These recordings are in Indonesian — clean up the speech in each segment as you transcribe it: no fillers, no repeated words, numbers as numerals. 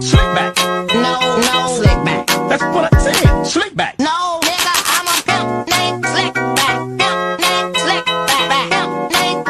Slick back. No, no, slick back. That's what I said. Slick back. No, nigga, I'm a pimp named Slick back. Pimp named Slick back. Pimp named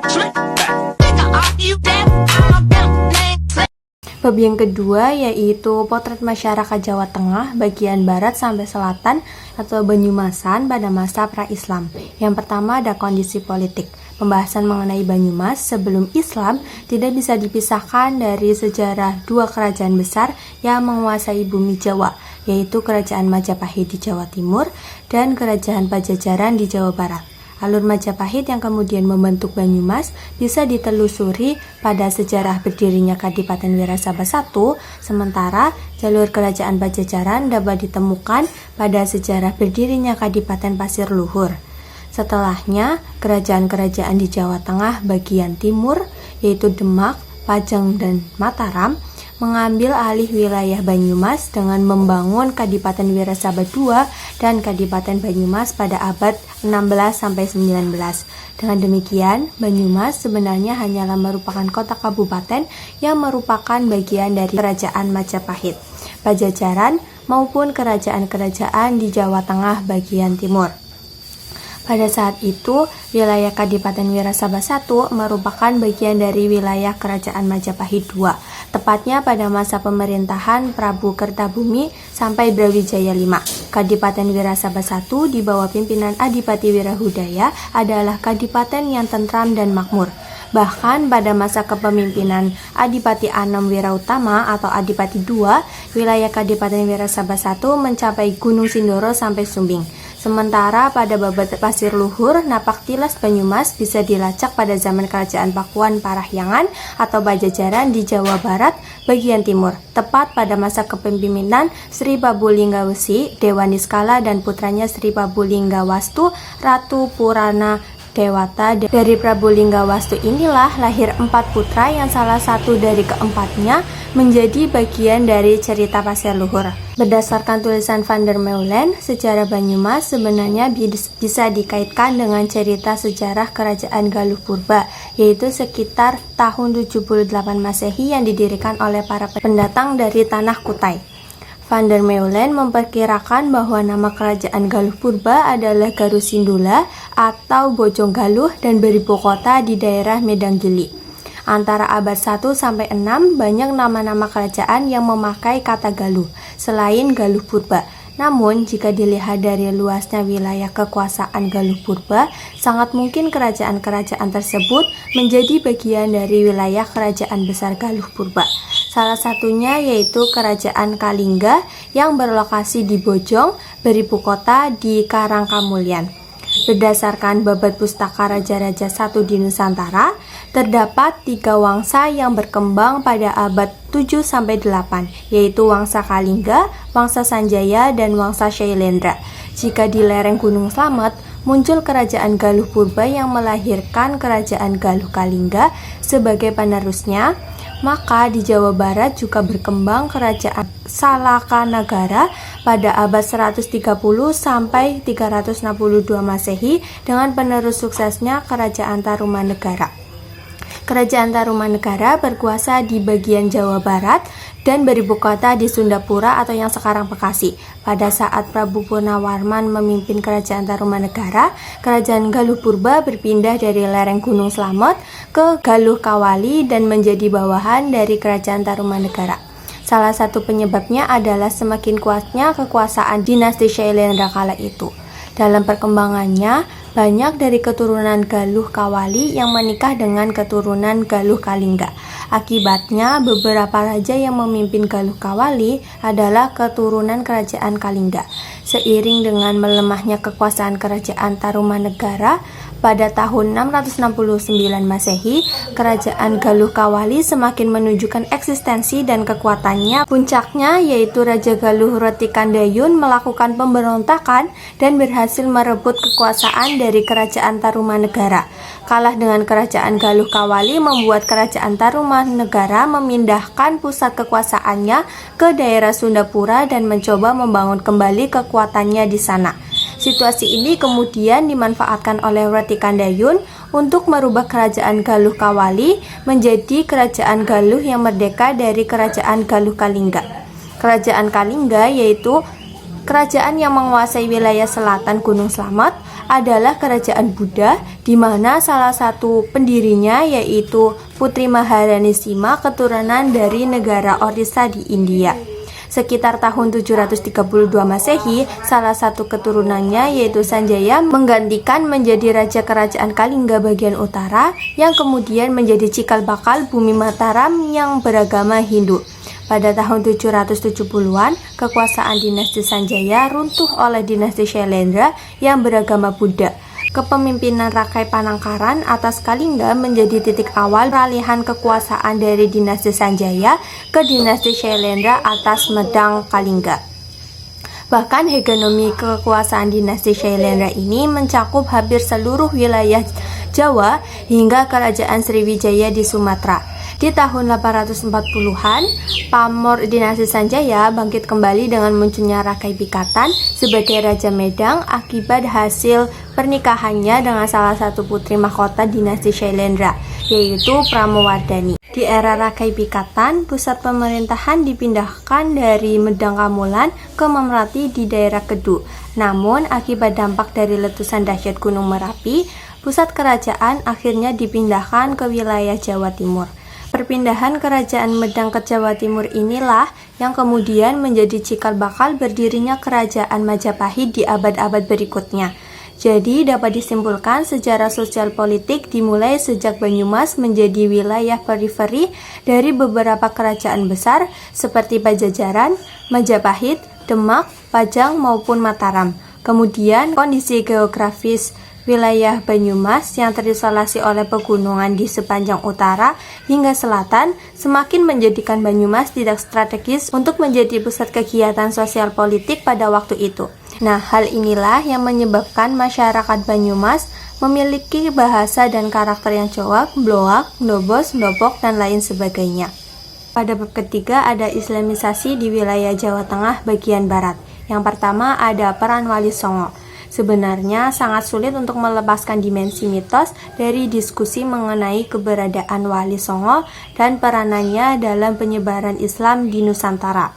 Slick back. Nigga, are you deaf? I'm a pimp named Slick. Bab yang kedua yaitu potret masyarakat Jawa Tengah bagian barat sampai selatan atau Banyumasan pada masa pra-Islam. Yang pertama ada kondisi politik. Pembahasan mengenai Banyumas sebelum Islam tidak bisa dipisahkan dari sejarah dua kerajaan besar yang menguasai bumi Jawa, yaitu Kerajaan Majapahit di Jawa Timur dan Kerajaan Pajajaran di Jawa Barat. Alur Majapahit yang kemudian membentuk Banyumas bisa ditelusuri pada sejarah berdirinya Kadipaten Wirasaba I, sementara jalur Kerajaan Pajajaran dapat ditemukan pada sejarah berdirinya Kadipaten Pasir Luhur. Setelahnya, kerajaan-kerajaan di Jawa Tengah bagian timur, yaitu Demak, Pajang, dan Mataram, mengambil alih wilayah Banyumas dengan membangun Kadipaten Wirasaba II dan Kadipaten Banyumas pada abad 16-19. Dengan demikian, Banyumas sebenarnya hanyalah merupakan kota kabupaten yang merupakan bagian dari Kerajaan Majapahit, Pajajaran, maupun kerajaan-kerajaan di Jawa Tengah bagian timur. Pada saat itu, wilayah Kadipaten Wirasaba I merupakan bagian dari wilayah Kerajaan Majapahit II, tepatnya pada masa pemerintahan Prabu Kertabumi sampai Brawijaya V. Kadipaten Wirasaba I di bawah pimpinan Adipati Wirahudaya adalah kadipaten yang tentram dan makmur. Bahkan pada masa kepemimpinan Adipati Anom Wirautama atau Adipati II, wilayah Kadipaten Wirasaba I mencapai Gunung Sindoro sampai Sumbing. Sementara pada babat Pasir Luhur, napak tilas Banyumas bisa dilacak pada zaman Kerajaan Pakuan Parahyangan atau Pajajaran di Jawa Barat bagian timur, tepat pada masa kepemimpinan Sri Prabu Linggawesi, Dewa Niskala, dan putranya Sri Prabu Linggawatu, Ratu Purana Dewata. Dari Prabu Linggawastu inilah lahir 4 putra yang salah satu dari keempatnya menjadi bagian dari cerita Pasir Luhur. Berdasarkan tulisan Van der Meulen, sejarah Banyumas sebenarnya bisa dikaitkan dengan cerita sejarah Kerajaan Galuh Purba, yaitu sekitar tahun 78 Masehi yang didirikan oleh para pendatang dari tanah Kutai. Van der Meulen memperkirakan bahwa nama kerajaan Galuh Purba adalah Garusindula atau Bojong Galuh dan beribu kota di daerah Medanggili. Antara abad 1 sampai 6 banyak nama-nama kerajaan yang memakai kata Galuh selain Galuh Purba. Namun, jika dilihat dari luasnya wilayah kekuasaan Galuh Purba, sangat mungkin kerajaan-kerajaan tersebut menjadi bagian dari wilayah kerajaan besar Galuh Purba. Salah satunya yaitu Kerajaan Kalingga yang berlokasi di Bojong, beribu kota di Karangkamulyan. Berdasarkan babat Pustaka Raja-Raja I di Nusantara, terdapat 3 wangsa yang berkembang pada abad 7-8, yaitu Wangsa Kalingga, Wangsa Sanjaya, dan Wangsa Shailendra. Jika di lereng Gunung Slamet, muncul Kerajaan Galuh Purba yang melahirkan Kerajaan Galuh Kalingga sebagai penerusnya, maka di Jawa Barat juga berkembang Kerajaan Salakanagara pada abad 130 sampai 362 Masehi dengan penerus suksesnya Kerajaan Tarumanegara. Kerajaan Tarumanegara berkuasa di bagian Jawa Barat dan beribu kota di Sundapura atau yang sekarang Bekasi. Pada saat Prabu Purnawarman memimpin Kerajaan Tarumanegara, Kerajaan Galuh Purba berpindah dari lereng Gunung Slamet ke Galuh Kawali dan menjadi bawahan dari Kerajaan Tarumanegara. Salah satu penyebabnya adalah semakin kuatnya kekuasaan dinasti Shailendra kala itu. Dalam perkembangannya, banyak dari keturunan Galuh Kawali yang menikah dengan keturunan Galuh Kalingga. Akibatnya, beberapa raja yang memimpin Galuh Kawali adalah keturunan Kerajaan Kalingga. Seiring dengan melemahnya kekuasaan Kerajaan Tarumanegara, pada tahun 669 Masehi, Kerajaan Galuh Kawali semakin menunjukkan eksistensi dan kekuatannya. Puncaknya yaitu Raja Galuh Retikandayun melakukan pemberontakan dan berhasil merebut kekuasaan dari Kerajaan Tarumanegara. Kalah dengan Kerajaan Galuh Kawali membuat Kerajaan Tarumanegara memindahkan pusat kekuasaannya ke daerah Sundapura dan mencoba membangun kembali kekuatannya di sana. Situasi ini kemudian dimanfaatkan oleh Reti Kandayun untuk merubah kerajaan Galuh Kawali menjadi kerajaan Galuh yang merdeka dari kerajaan Galuh Kalingga. Kerajaan Kalingga yaitu kerajaan yang menguasai wilayah selatan Gunung Slamet adalah kerajaan Buddha, di mana salah satu pendirinya yaitu Putri Maharani Sima, keturunan dari negara Orissa di India. Sekitar tahun 732 Masehi, salah satu keturunannya yaitu Sanjaya menggantikan menjadi Raja Kerajaan Kalingga bagian utara yang kemudian menjadi cikal bakal bumi Mataram yang beragama Hindu. Pada tahun 770-an, kekuasaan dinasti Sanjaya runtuh oleh dinasti Shailendra yang beragama Buddha. Kepemimpinan Rakai Panangkaran atas Kalingga menjadi titik awal peralihan kekuasaan dari dinasti Sanjaya ke dinasti Shailendra atas Medang Kalingga. Bahkan hegemomi kekuasaan dinasti Shailendra ini mencakup hampir seluruh wilayah Jawa hingga kerajaan Sriwijaya di Sumatera. Di tahun 840-an, pamor dinasti Sanjaya bangkit kembali dengan munculnya Rakai Pikatan sebagai Raja Medang akibat hasil pernikahannya dengan salah satu putri mahkota dinasti Shailendra, yaitu Pramowardhani. Di era Rakai Pikatan, pusat pemerintahan dipindahkan dari Medang Kamulan ke Memerati di daerah Kedu. Namun, akibat dampak dari letusan dahsyat Gunung Merapi, pusat kerajaan akhirnya dipindahkan ke wilayah Jawa Timur. Perpindahan kerajaan Medang ke Jawa Timur inilah yang kemudian menjadi cikal bakal berdirinya kerajaan Majapahit di abad-abad berikutnya. Jadi dapat disimpulkan sejarah sosial politik dimulai sejak Banyumas menjadi wilayah periferi dari beberapa kerajaan besar seperti Pajajaran, Majapahit, Demak, Pajang maupun Mataram. Kemudian kondisi geografis wilayah Banyumas yang terisolasi oleh pegunungan di sepanjang utara hingga selatan semakin menjadikan Banyumas tidak strategis untuk menjadi pusat kegiatan sosial politik pada waktu itu. Nah, hal inilah yang menyebabkan masyarakat Banyumas memiliki bahasa dan karakter yang coak, bloak, ndobos, ndopok, dan lain sebagainya. Pada bab ketiga ada islamisasi di wilayah Jawa Tengah bagian barat. Yang pertama ada peran Wali Songo. Sebenarnya sangat sulit untuk melepaskan dimensi mitos dari diskusi mengenai keberadaan Wali Songo dan peranannya dalam penyebaran Islam di Nusantara.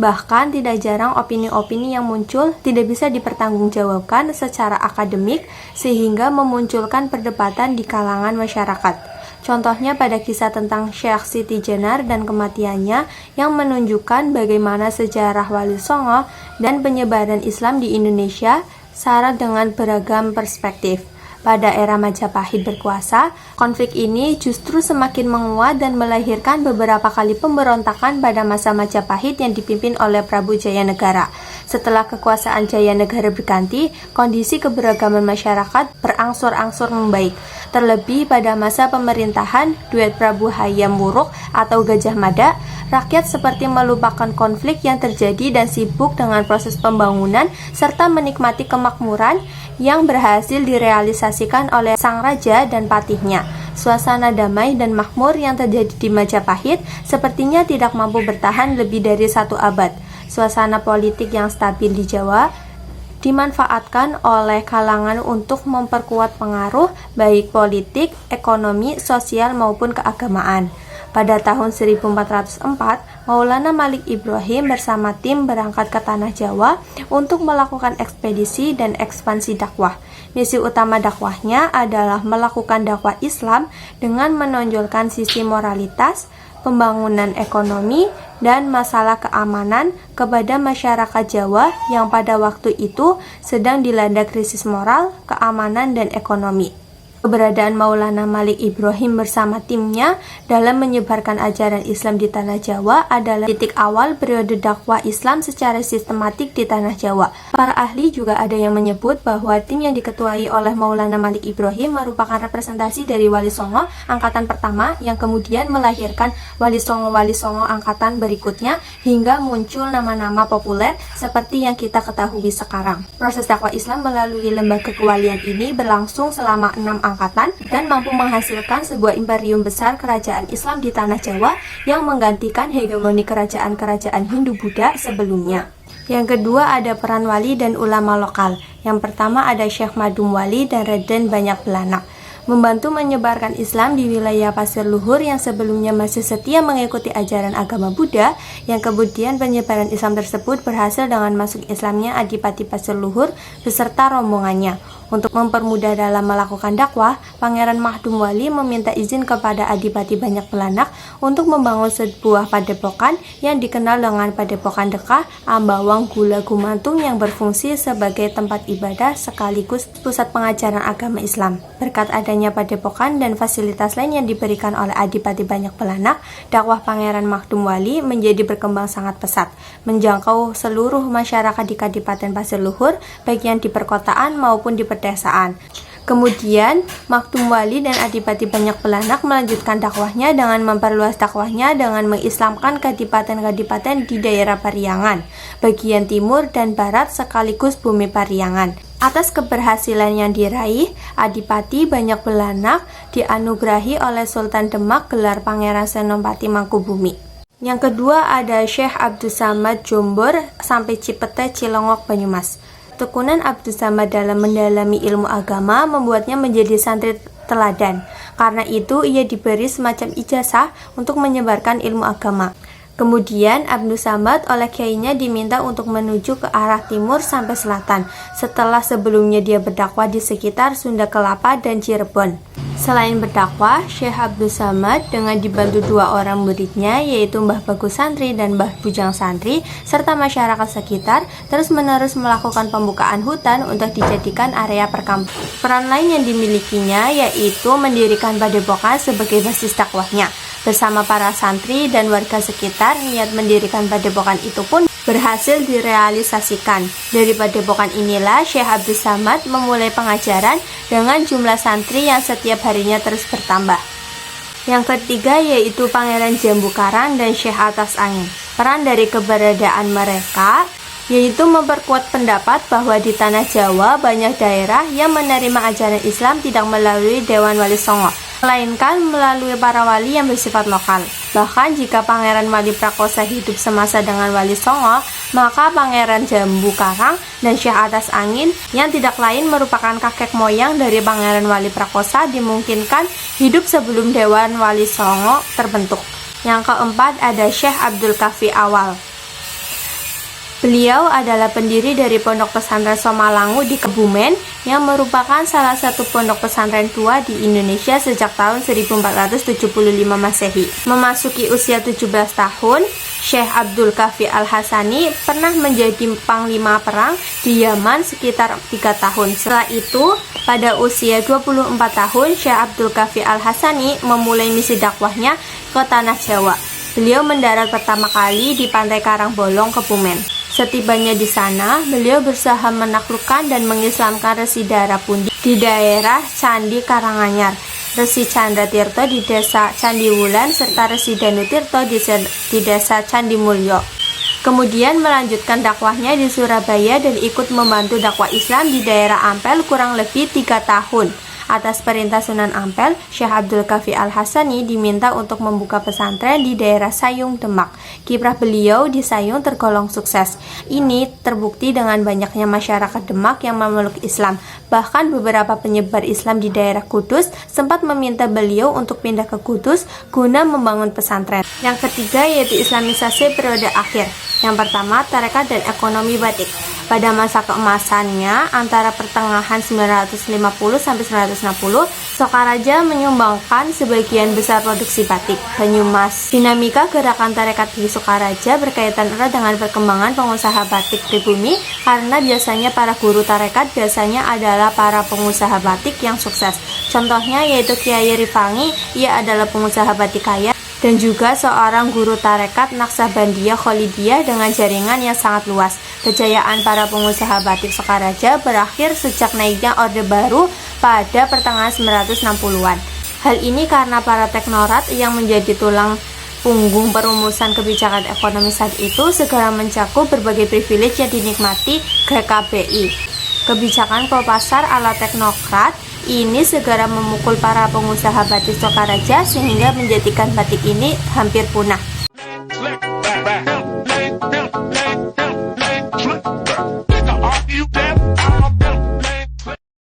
Bahkan tidak jarang opini-opini yang muncul tidak bisa dipertanggungjawabkan secara akademik sehingga memunculkan perdebatan di kalangan masyarakat. Contohnya pada kisah tentang Syekh Siti Jenar dan kematiannya yang menunjukkan bagaimana sejarah Wali Songo dan penyebaran Islam di Indonesia syarat dengan beragam perspektif. Pada era Majapahit berkuasa, konflik ini justru semakin menguat dan melahirkan beberapa kali pemberontakan pada masa Majapahit yang dipimpin oleh Prabu Jayanegara. Setelah kekuasaan Jayanegara berganti, kondisi keberagaman masyarakat berangsur-angsur membaik. Terlebih pada masa pemerintahan duet Prabu Hayam Wuruk atau Gajah Mada, rakyat seperti melupakan konflik yang terjadi dan sibuk dengan proses pembangunan serta menikmati kemakmuran yang berhasil direalisasikan oleh sang raja dan patihnya. Suasana damai dan makmur yang terjadi di Majapahit sepertinya tidak mampu bertahan lebih dari 1 abad. Suasana politik yang stabil di Jawa dimanfaatkan oleh kalangan untuk memperkuat pengaruh baik politik, ekonomi, sosial maupun keagamaan. Pada tahun 1404, Maulana Malik Ibrahim bersama tim berangkat ke Tanah Jawa untuk melakukan ekspedisi dan ekspansi dakwah. Misi utama dakwahnya adalah melakukan dakwah Islam dengan menonjolkan sisi moralitas, pembangunan ekonomi, dan masalah keamanan kepada masyarakat Jawa yang pada waktu itu sedang dilanda krisis moral, keamanan, dan ekonomi. Keberadaan Maulana Malik Ibrahim bersama timnya dalam menyebarkan ajaran Islam di Tanah Jawa adalah titik awal periode dakwah Islam secara sistematik di Tanah Jawa. Para ahli juga ada yang menyebut bahwa tim yang diketuai oleh Maulana Malik Ibrahim merupakan representasi dari Wali Songo angkatan pertama yang kemudian melahirkan Wali Songo angkatan berikutnya hingga muncul nama-nama populer seperti yang kita ketahui sekarang. Proses dakwah Islam melalui lembaga kewalian ini berlangsung selama 6 angkatan dan mampu menghasilkan sebuah imperium besar kerajaan Islam di Tanah Jawa yang menggantikan hegemoni kerajaan-kerajaan Hindu-Buddha sebelumnya. Yang kedua ada peran wali dan ulama lokal. Yang pertama ada Syekh Madum Wali dan Raden Banyak Belanak, membantu menyebarkan Islam di wilayah Pasir Luhur yang sebelumnya masih setia mengikuti ajaran agama Buddha, yang kemudian penyebaran Islam tersebut berhasil dengan masuk Islamnya Adipati Pasir Luhur beserta rombongannya. Untuk mempermudah dalam melakukan dakwah, Pangeran Mahdum Wali meminta izin kepada Adipati Banyak Belanak untuk membangun sebuah padepokan yang dikenal dengan Padepokan Dekah Ambawang Gula Gumantung yang berfungsi sebagai tempat ibadah sekaligus pusat pengajaran agama Islam. Berkat adanya padepokan dan fasilitas lain yang diberikan oleh Adipati Banyak Belanak, dakwah Pangeran Mahdum Wali menjadi berkembang sangat pesat, menjangkau seluruh masyarakat di Kadipaten Pasir Luhur, baik yang di perkotaan maupun di pedesaan. Kemudian, Mahdum Wali dan Adipati Banyak Belanak melanjutkan dakwahnya dengan memperluas dakwahnya dengan mengislamkan kadipaten-kadipaten di daerah Pariangan, bagian timur dan barat sekaligus bumi Pariangan. Atas keberhasilan yang diraih, Adipati Banyak Belanak dianugerahi oleh Sultan Demak gelar Pangeran Senopati Mangkubumi. Yang kedua ada Syekh Abdus Samad Jombor sampai Cipete Cilongok Banyumas. Tekunan Abdus Samad dalam mendalami ilmu agama membuatnya menjadi santri teladan. Karena itu ia diberi semacam ijazah untuk menyebarkan ilmu agama. Kemudian Abdus Samad oleh kiainya diminta untuk menuju ke arah timur sampai selatan, setelah sebelumnya dia berdakwah di sekitar Sunda Kelapa dan Cirebon. Selain berdakwah, Syekh Abdus Samad dengan dibantu dua orang muridnya, yaitu Mbah Bagus Santri dan Mbah Bujang Santri, serta masyarakat sekitar, terus-menerus melakukan pembukaan hutan untuk dijadikan area perkampungan. Peran lain yang dimilikinya yaitu mendirikan padepokan sebagai basis dakwahnya. Bersama para santri dan warga sekitar, niat mendirikan padepokan itu pun berhasil direalisasikan. Dari padepokan inilah Syekh Abdus Samad memulai pengajaran dengan jumlah santri yang setiap harinya terus bertambah. Yang ketiga yaitu Pangeran Jambu Karang dan Syekh Atas Angin. Peran dari keberadaan mereka yaitu memperkuat pendapat bahwa di tanah Jawa banyak daerah yang menerima ajaran Islam tidak melalui Dewan Wali Songo, melainkan melalui para wali yang bersifat lokal. Bahkan jika Pangeran Wali Prakosa hidup semasa dengan Wali Songo, maka Pangeran Jambu Karang dan Syekh Atas Angin yang tidak lain merupakan kakek moyang dari Pangeran Wali Prakosa dimungkinkan hidup sebelum Dewan Wali Songo terbentuk. Yang keempat ada Syekh Abdul Kafi Awal. Beliau adalah pendiri dari Pondok Pesantren Somalangu di Kebumen yang merupakan salah satu pondok pesantren tua di Indonesia sejak tahun 1475 Masehi. Memasuki usia 17 tahun, Syekh Abdul Kafi Al-Hasani pernah menjadi panglima perang di Yaman sekitar 3 tahun. Setelah itu, pada usia 24 tahun, Syekh Abdul Kafi Al-Hasani memulai misi dakwahnya ke Tanah Jawa. Beliau mendarat pertama kali di Pantai Karangbolong, Kebumen. Setibanya di sana, beliau berusaha menaklukkan dan mengislamkan Resi Darapundi di daerah Candi Karanganyar, Resi Chandra Tirto di desa Candi Wulan, serta Resi Danu Tirto di desa Candi Mulyo. Kemudian melanjutkan dakwahnya di Surabaya dan ikut membantu dakwah Islam di daerah Ampel kurang lebih 3 tahun. Atas perintah Sunan Ampel, Syekh Abdul Kafi Al-Hasani diminta untuk membuka pesantren di daerah Sayung, Demak. Kiprah beliau di Sayung tergolong sukses. Ini terbukti dengan banyaknya masyarakat Demak yang memeluk Islam. Bahkan beberapa penyebar Islam di daerah Kudus sempat meminta beliau untuk pindah ke Kudus guna membangun pesantren. Yang ketiga yaitu Islamisasi periode akhir. Yang pertama, tarekat dan ekonomi batik. Pada masa keemasannya antara pertengahan 950 sampai 960, Sokaraja menyumbangkan sebagian besar produksi batik Banyumas. Dinamika gerakan tarekat di Sokaraja berkaitan erat dengan perkembangan pengusaha batik pribumi karena biasanya para guru tarekat biasanya adalah para pengusaha batik yang sukses. Contohnya yaitu Kiai Rifangi, ia adalah pengusaha batik kaya, dan juga seorang guru tarekat Naksabandiyah Kholidiyah dengan jaringan yang sangat luas. Kejayaan para pengusaha batik Sokaraja berakhir sejak naiknya Orde Baru pada pertengahan 960-an. Hal ini karena para teknorat yang menjadi tulang punggung perumusan kebijakan ekonomi saat itu segera mencakup berbagai privilege yang dinikmati GKBI. Kebijakan Kopasar ala teknokrat ini segera memukul para pengusaha batik Sokaraja sehingga menjadikan batik ini hampir punah.